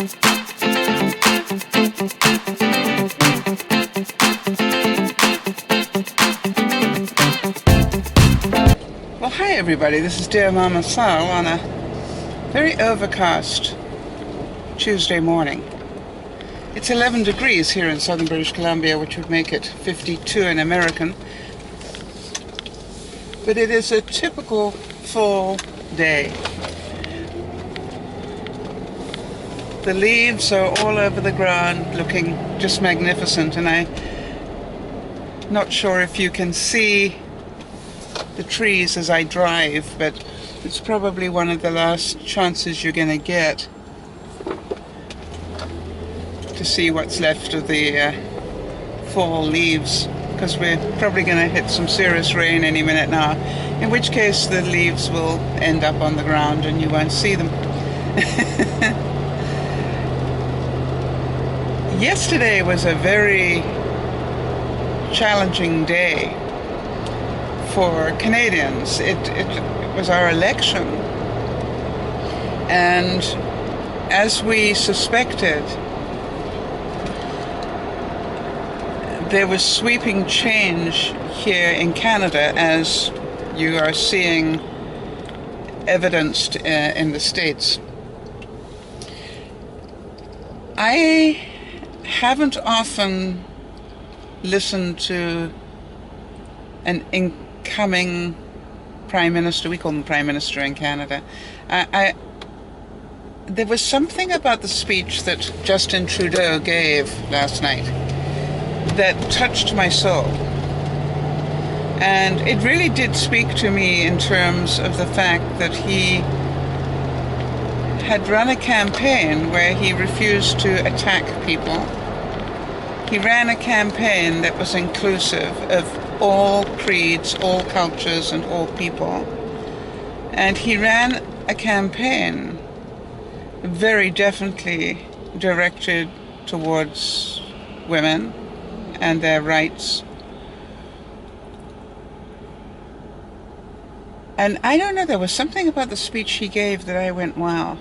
Well, hi everybody, this is DearMamaSal on a very overcast Tuesday morning. It's 11 degrees here in southern British Columbia, which would make it 52 in American. But it is a typical fall day. The leaves are all over the ground looking just magnificent, and I'm not sure if you can see the trees as I drive, but it's probably one of the last chances you're going to get to see what's left of the fall leaves, because we're probably going to hit some serious rain any minute now, in which case the leaves will end up on the ground and you won't see them. Yesterday was a very challenging day for Canadians. It was our election, and as we suspected, there was sweeping change here in Canada, as you are seeing evidenced in the States. I haven't often listened to an incoming Prime Minister. We call them Prime Minister in Canada. There was something about the speech that Justin Trudeau gave last night that touched my soul. And it really did speak to me in terms of the fact that he had run a campaign where he refused to attack people. He ran a campaign that was inclusive of all creeds, all cultures, and all people. And he ran a campaign very definitely directed towards women and their rights. And I don't know, there was something about the speech he gave that I went, wow.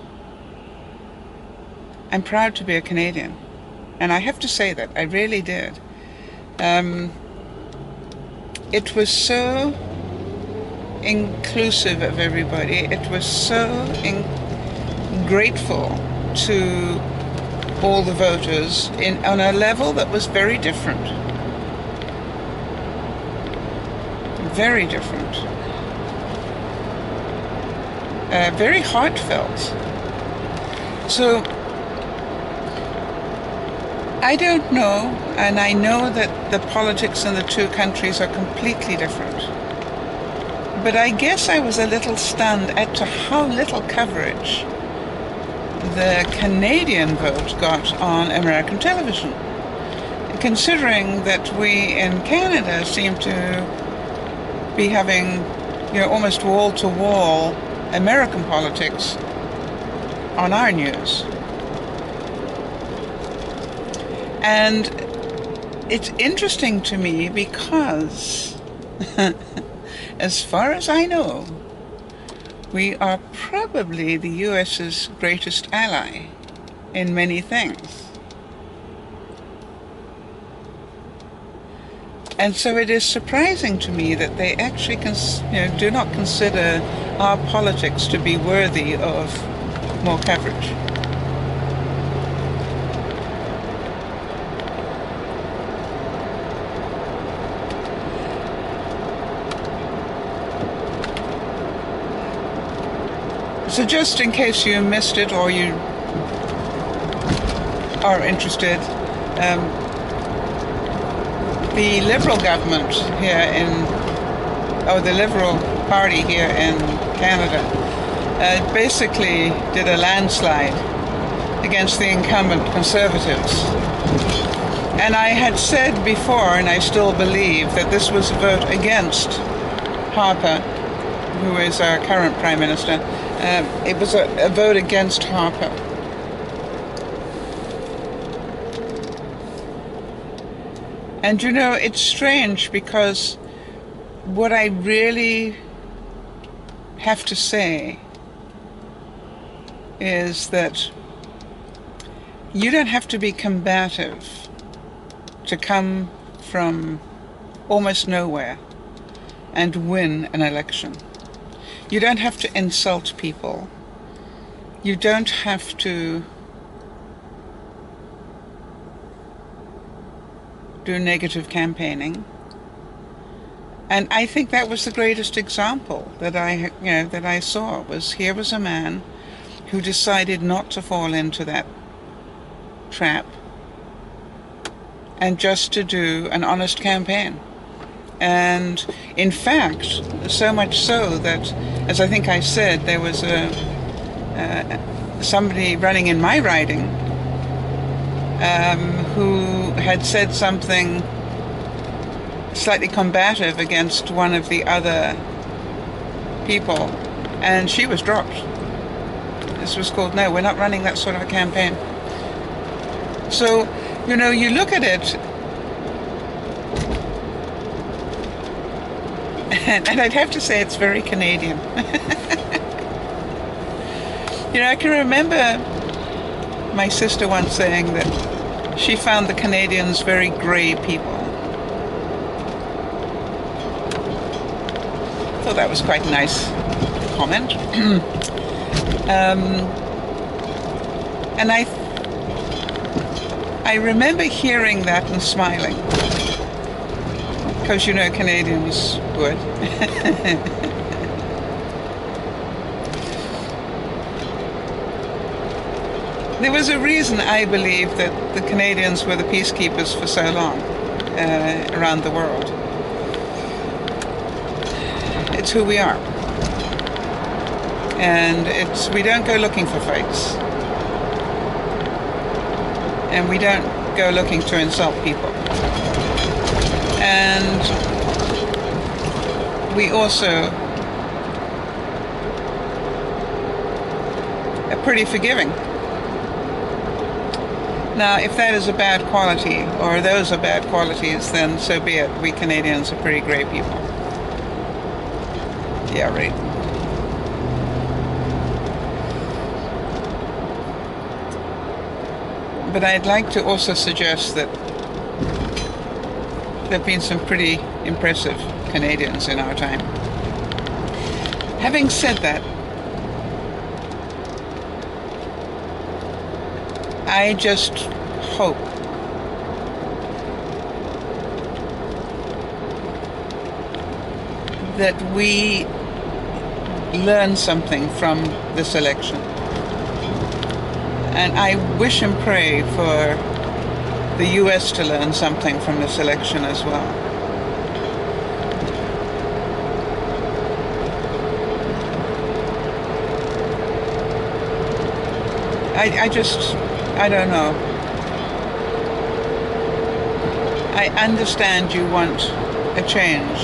I'm proud to be a Canadian. And I have to say that, I really did. It was so inclusive of everybody. It was so grateful to all the voters on a level that was very different. Very different. Very heartfelt. So, I don't know, and I know that the politics in the two countries are completely different. But I guess I was a little stunned as to how little coverage the Canadian vote got on American television, considering that we in Canada seem to be having, almost wall-to-wall American politics on our news. And it's interesting to me because, as far as I know, we are probably the US's greatest ally in many things. And so it is surprising to me that they actually do not consider our politics to be worthy of more coverage. So just in case you missed it or you are interested, the Liberal government here the Liberal Party here in Canada basically did a landslide against the incumbent Conservatives. And I had said before, and I still believe, that this was a vote against Harper, who is our current Prime Minister. It was a vote against Harper. And it's strange because what I really have to say is that You don't have to be combative to come from almost nowhere and win an election. You don't have to insult people. You don't have to do negative campaigning. And I think that was the greatest example that I saw. Here was a man who decided not to fall into that trap and just to do an honest campaign. And in fact, so much so that, as I think I said, there was somebody running in my riding who had said something slightly combative against one of the other people, and she was dropped. This was called, no, we're not running that sort of a campaign. So, you look at it, and I'd have to say it's very Canadian. I can remember my sister once saying that she found the Canadians very grey people. I thought that was quite a nice comment. And I remember hearing that and smiling, because Canadians would. There was a reason, I believe, that the Canadians were the peacekeepers for so long around the world. It's who we are. And we don't go looking for fights. And we don't go looking to insult people. And we also are pretty forgiving. Now, if that is a bad quality, or those are bad qualities, then so be it. We Canadians are pretty great people. Yeah, right. But I'd like to also suggest that there have been some pretty impressive Canadians in our time. Having said that, I just hope that we learn something from this election. And I wish and pray for the US to learn something from this election as well. I don't know. I understand you want a change,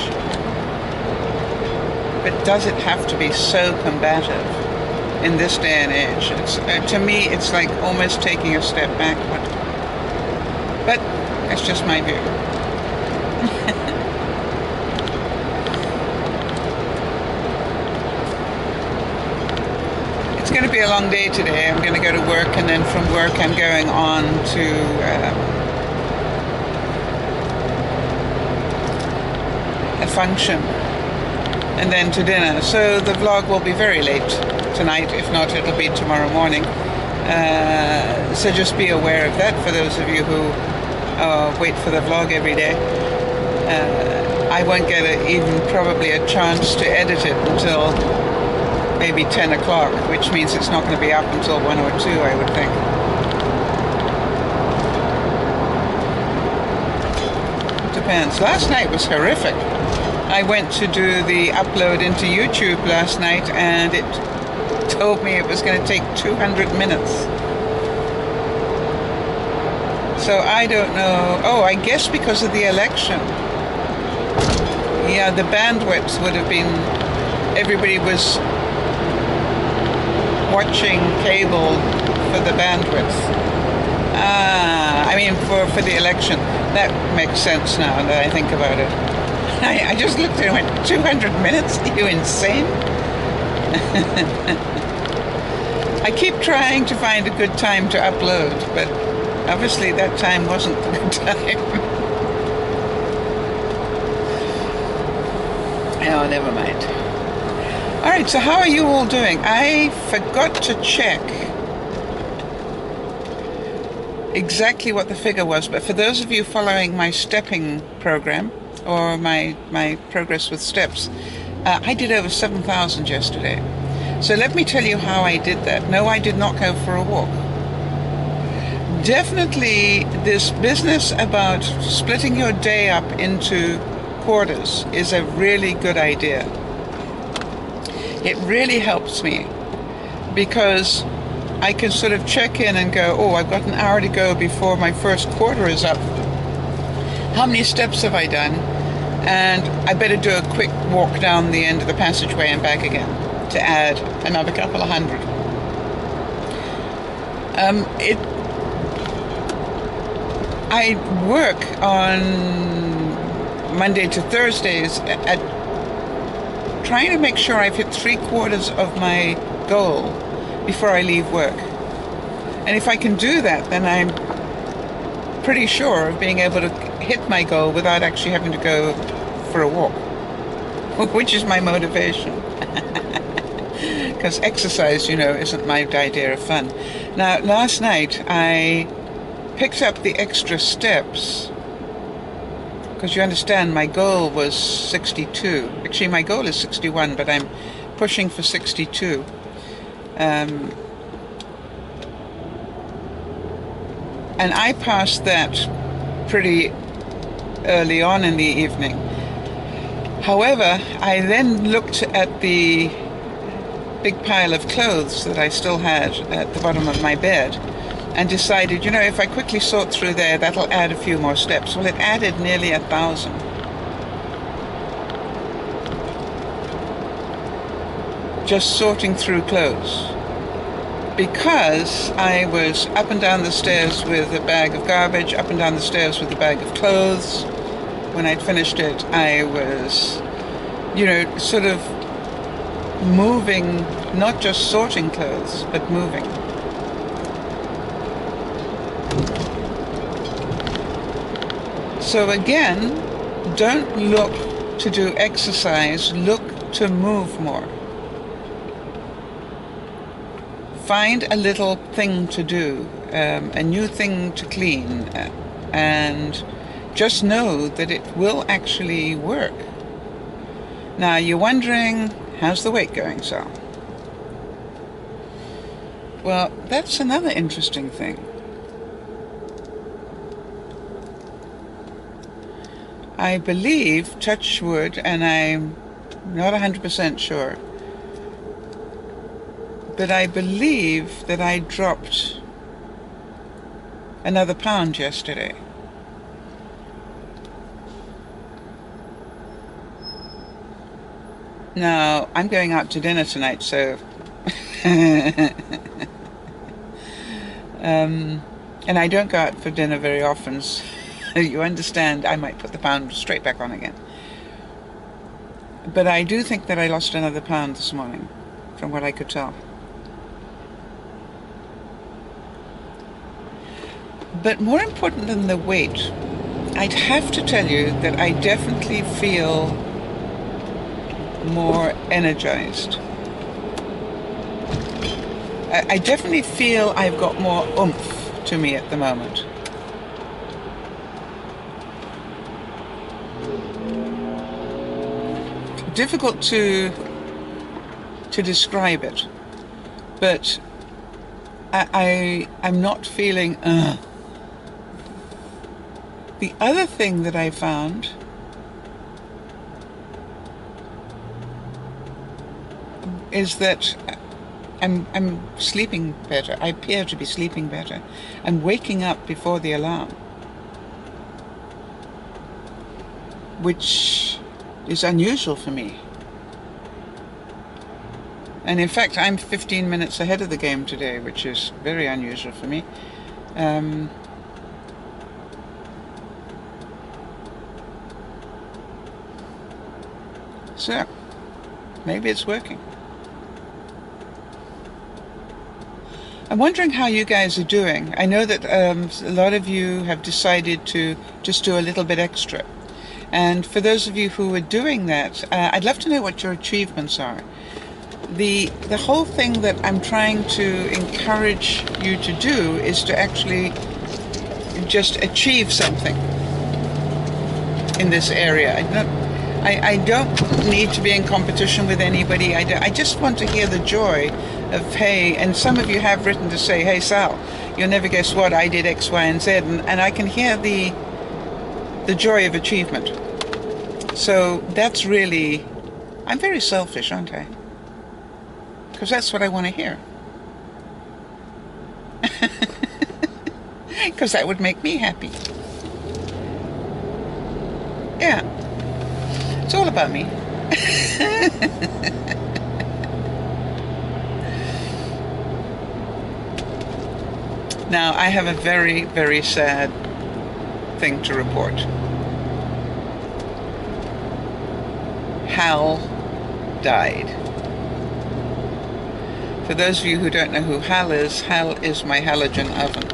but does it have to be so combative in this day and age? To me, it's like almost taking a step backward. But that's just my view. It's going to be a long day today. I'm going to go to work, and then from work I'm going on to a function, and then to dinner. So the vlog will be very late tonight. If not, it'll be tomorrow morning. So just be aware of that for those of you who wait for the vlog every day. I won't get even probably a chance to edit it until maybe 10 o'clock, which means it's not going to be up until 1 or 2, I would think. It depends. Last night was horrific. I went to do the upload into YouTube last night, and it told me it was going to take 200 minutes. So I don't know. Oh, I guess because of the election. Yeah, the bandwidth would have been, everybody was watching cable for the bandwidth. I mean for the election. That makes sense now that I think about it. I just looked and went, 200 minutes? Are you insane? I keep trying to find a good time to upload, but obviously that time wasn't the good time. Oh, never mind. All right, so how are you all doing? I forgot to check exactly what the figure was, but for those of you following my stepping program, or my progress with steps, I did over 7,000 yesterday. So let me tell you how I did that. No, I did not go for a walk. Definitely this business about splitting your day up into quarters is a really good idea. It really helps me because I can sort of check in and go, oh, I've got an hour to go before my first quarter is up. How many steps have I done? And I better do a quick walk down the end of the passageway and back again to add another couple of hundred. I work on Monday to Thursdays at trying to make sure I've hit 3/4 of my goal before I leave work. And if I can do that, then I'm pretty sure of being able to hit my goal without actually having to go for a walk, which is my motivation. Because exercise, you know, isn't my idea of fun. Now, last night I picked up the extra steps because you understand my goal was 62. Actually, my goal is 61, but I'm pushing for 62. And I passed that pretty early on in the evening. However, I then looked at the big pile of clothes that I still had at the bottom of my bed and decided, you know, if I quickly sort through there, that'll add a few more steps. Well, it added nearly 1,000. Just sorting through clothes. Because I was up and down the stairs with a bag of garbage, up and down the stairs with a bag of clothes. When I'd finished it, I was, you know, sort of moving, not just sorting clothes, but moving. So again, don't look to do exercise, look to move more. Find a little thing to do, a new thing to clean, and just know that it will actually work. Now you're wondering, how's the weight going, Sal? Well, that's another interesting thing. I believe, touch wood, and I'm not 100% sure, but I believe that I dropped another pound yesterday. Now, I'm going out to dinner tonight, so and I don't go out for dinner very often, so you understand I might put the pound straight back on again. But I do think that I lost another pound this morning, from what I could tell. But more important than the weight, I'd have to tell you that I definitely feel more energized. I definitely feel I've got more oomph to me at the moment. Difficult to describe it, but I'm not feeling The other thing that I found is that I'm sleeping better. I appear to be sleeping better and waking up before the alarm, which is unusual for me. And in fact, I'm 15 minutes ahead of the game today, which is very unusual for me. So, maybe it's working. I'm wondering how you guys are doing. I know that a lot of you have decided to just do a little bit extra. And for those of you who are doing that, I'd love to know what your achievements are. The whole thing that I'm trying to encourage you to do is to actually just achieve something in this area. I don't need to be in competition with anybody. I just want to hear the joy of, hey, and some of you have written to say, hey Sal, you'll never guess what, I did X, Y, and Z, and I can hear the joy of achievement. So that's really, I'm very selfish, aren't I? Because that's what I want to hear. Because that would make me happy. Yeah. It's all about me. Now, I have a very, very sad thing to report. Hal died. For those of you who don't know who Hal is my halogen oven.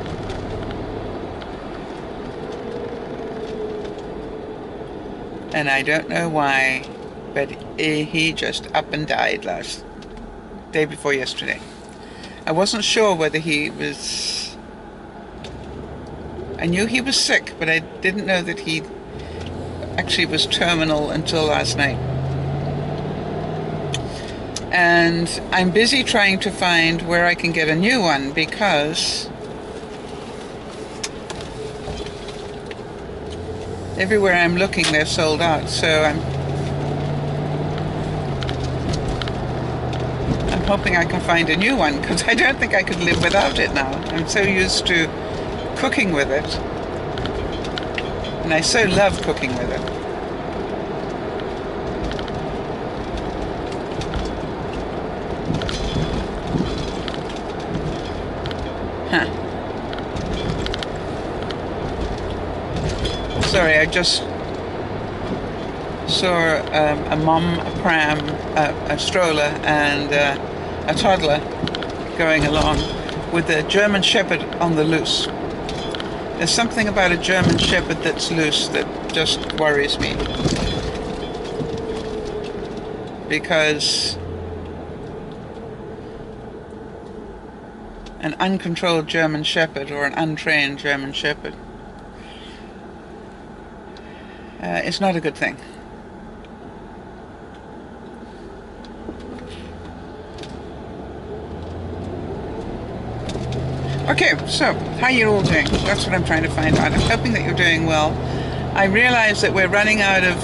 And I don't know why, but he just up and died day before yesterday. I wasn't sure whether he was... I knew he was sick, but I didn't know that he actually was terminal until last night. And I'm busy trying to find where I can get a new one, because everywhere I'm looking they're sold out. So I'm hoping I can find a new one, because I don't think I could live without it now. I'm so used to cooking with it, and I so love cooking with it. Sorry, I just saw a mom, a pram, a stroller, and a toddler going along with a German Shepherd on the loose. There's something about a German Shepherd that's loose that just worries me. Because an uncontrolled German Shepherd, or an untrained German Shepherd, it's not a good thing. Okay, so how you all doing? That's what I'm trying to find out. I'm hoping that you're doing well. I realize that we're running out of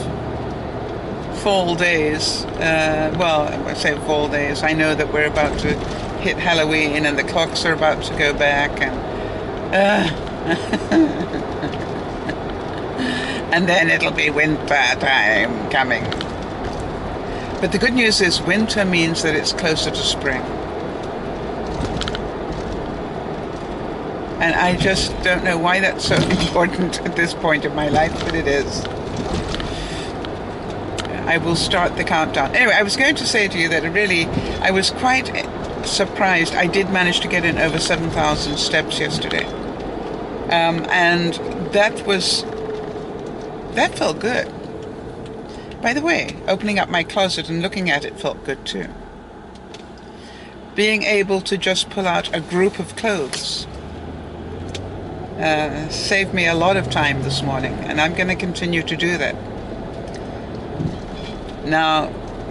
fall days. Well, I say fall days. I know that we're about to hit Halloween and the clocks are about to go back, and and then it'll be winter time coming. But the good news is winter means that it's closer to spring. And I just don't know why that's so important at this point in my life, but it is. I will start the countdown. Anyway, I was going to say to you that I was quite surprised. I did manage to get in over 7,000 steps yesterday. And that felt good. By the way, opening up my closet and looking at it felt good too. Being able to just pull out a group of clothes saved me a lot of time this morning, and I'm going to continue to do that. Now,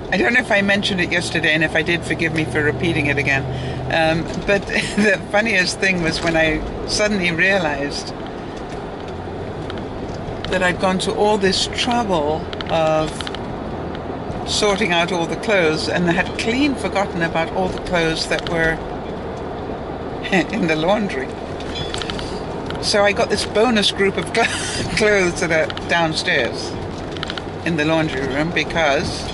I don't know if I mentioned it yesterday, and if I did, forgive me for repeating it again. But the funniest thing was when I suddenly realized that I'd gone to all this trouble of sorting out all the clothes, and I had clean forgotten about all the clothes that were in the laundry. So I got this bonus group of clothes that are downstairs in the laundry room, because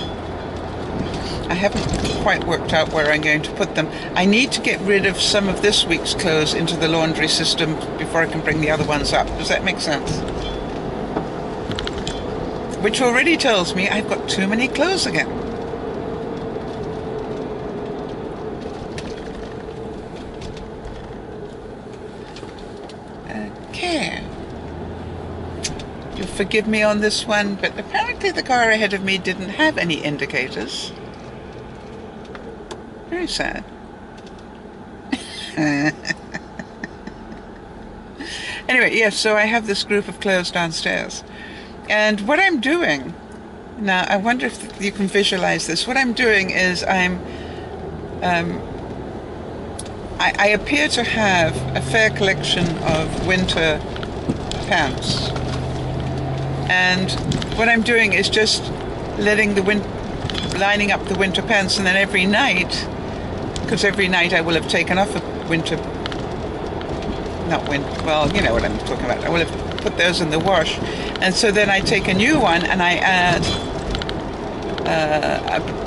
I haven't quite worked out where I'm going to put them. I need to get rid of some of this week's clothes into the laundry system before I can bring the other ones up. Does that make sense? Which already tells me I've got too many clothes again. care. You'll forgive me on this one, but apparently the car ahead of me didn't have any indicators. Very sad. Anyway, yes, so I have this group of clothes downstairs. And what I'm doing, now I wonder if you can visualize this. What I'm doing is I appear to have a fair collection of winter pants. And what I'm doing is just lining up the winter pants, and then every night, because every night I will have taken off a well, you know what I'm talking about. I will have put those in the wash. And so then I take a new one and I add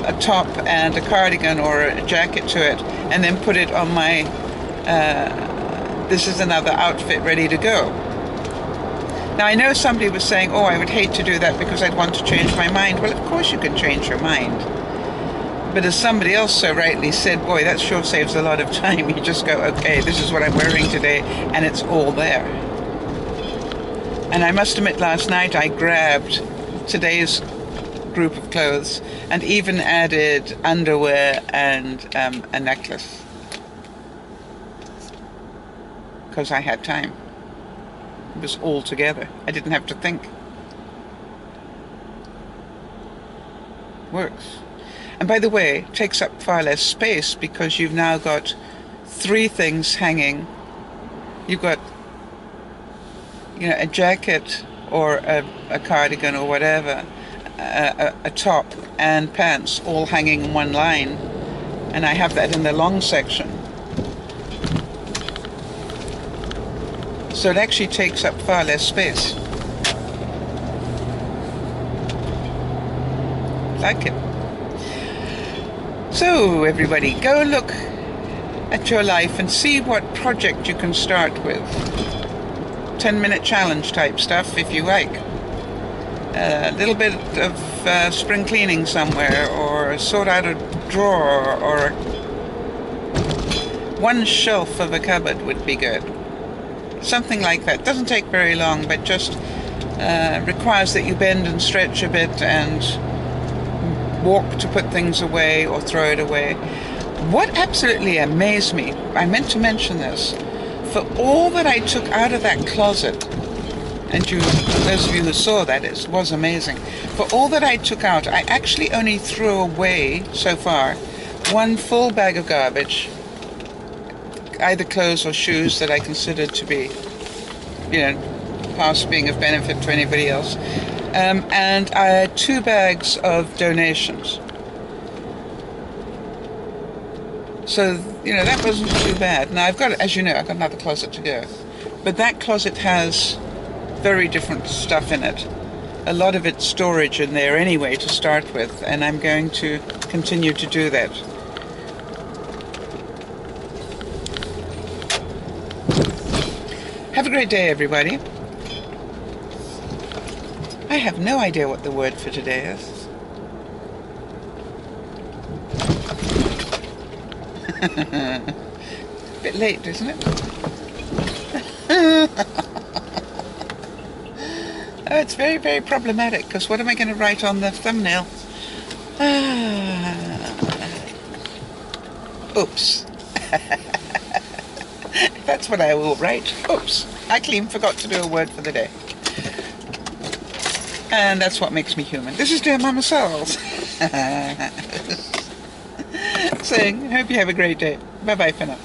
a top and a cardigan or a jacket to it, and then put it on my, this is another outfit ready to go. Now, I know somebody was saying, oh, I would hate to do that because I'd want to change my mind. Well, of course you can change your mind. But as somebody else so rightly said, boy, that sure saves a lot of time. You just go, okay, this is what I'm wearing today, and it's all there. And I must admit, last night I grabbed today's group of clothes and even added underwear and a necklace. Because I had time. It was all together. I didn't have to think. Works. And by the way, it takes up far less space because you've now got 3 things hanging. You've got, you know, a jacket or a cardigan or whatever, a top and pants all hanging in one line. And I have that in the long section. So it actually takes up far less space. Like it. So everybody, go look at your life and see what project you can start with. 10-minute challenge type stuff if you like. A little bit of spring cleaning somewhere, or sort out a drawer, or one shelf of a cupboard would be good. Something like that. Doesn't take very long, but just requires that you bend and stretch a bit and walk to put things away or throw it away. What absolutely amazed me, I meant to mention this, for all that I took out of that closet, and those of you who saw that, it was amazing. For all that I took out, I actually only threw away, so far, 1 full bag of garbage, either clothes or shoes that I considered to be, you know, past being of benefit to anybody else, and 2 bags of donations. So, you know, that wasn't too bad. Now, as you know, I've got another closet to go. But that closet has very different stuff in it. A lot of it's storage in there anyway to start with, and I'm going to continue to do that. Have a great day, everybody. I have no idea what the word for today is. Bit late, isn't it? Oh, it's very, very problematic, because what am I going to write on the thumbnail? Oops. That's what I will write. Oops. I clean forgot to do a word for the day. And that's what makes me human. This is DearMamaSal. Saying, hope you have a great day. Bye-bye for now.